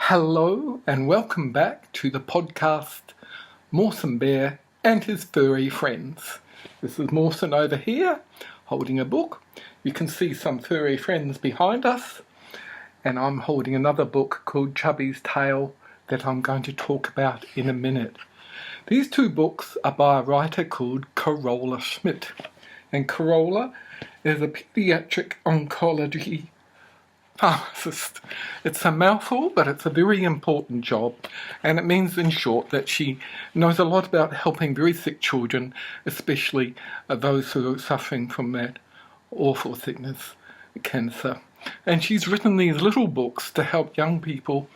Hello and welcome back to the podcast Mawson Bear and his furry friends. This is Mawson over here holding a book. You can see some furry friends behind us, and I'm holding another book called Chubby's Tale that I'm going to talk about in a minute. These two books are by a writer called Carola Schmidt, and Carola is a pediatric oncology pharmacist. It's a mouthful, but it's a very important job, and it means in short that she knows a lot about helping very sick children, especially those who are suffering from that awful sickness, cancer. And she's written these little books to help young people,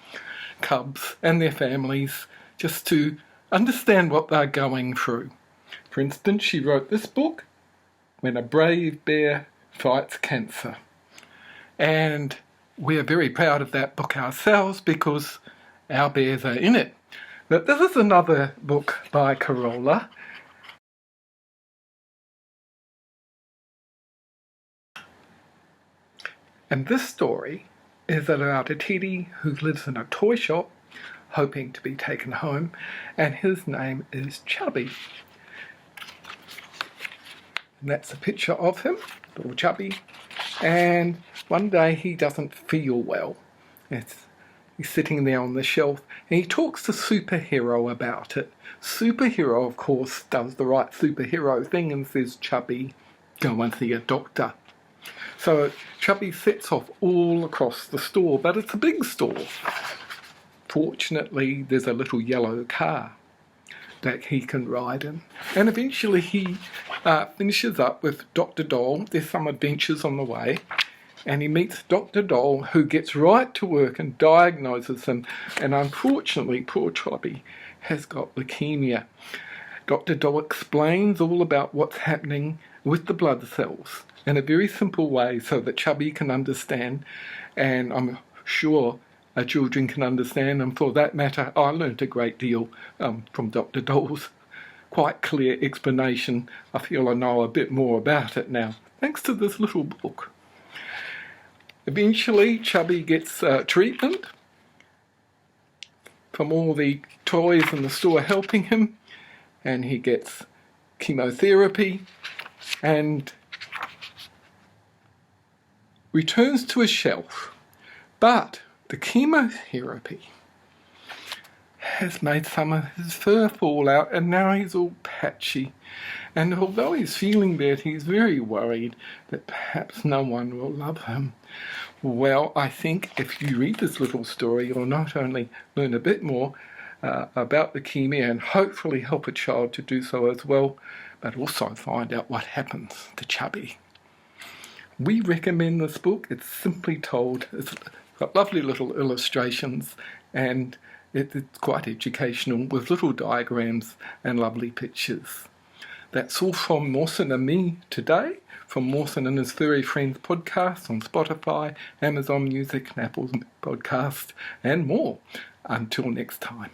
cubs and their families, just to understand what they're going through. For instance, she wrote this book, When a Brave Bear Fights Cancer. And we're very proud of that book ourselves because our bears are in it. But this is another book by Carola. And this story is about a teddy who lives in a toy shop hoping to be taken home, and his name is Chubby. And that's a picture of him, little Chubby. And one day he doesn't feel well. He's sitting there on the shelf and he talks to Superhero about it. Superhero, of course, does the right superhero thing and says, Chubby, go and see a doctor. So Chubby sets off all across the store, but it's a big store. Fortunately, there's a little yellow car that he can ride in. And eventually he finishes up with Dr. Doll. There's some adventures on the way. And he meets Dr. Doll, who gets right to work and diagnoses him. And unfortunately, poor Chubby has got leukemia. Dr. Doll explains all about what's happening with the blood cells in a very simple way so that Chubby can understand. And I'm sure our children can understand, and for that matter, I learnt a great deal from Dr. Doll's quite clear explanation. I feel I know a bit more about it now, thanks to this little book. Eventually, Chubby gets treatment from all the toys in the store helping him, and he gets chemotherapy and returns to his shelf. But the chemotherapy has made some of his fur fall out, and now he's all patchy. And although he's feeling better, he's very worried that perhaps no one will love him. Well, I think if you read this little story, you'll not only learn a bit more about leukemia and hopefully help a child to do so as well, but also find out what happens to Chubby. We recommend this book. It's simply told. It's got lovely little illustrations, and it's quite educational with little diagrams and lovely pictures. That's all from Mawson and me today, from Mawson and his Furry Friends podcast on Spotify, Amazon Music, and Apple Podcast, and more. Until next time.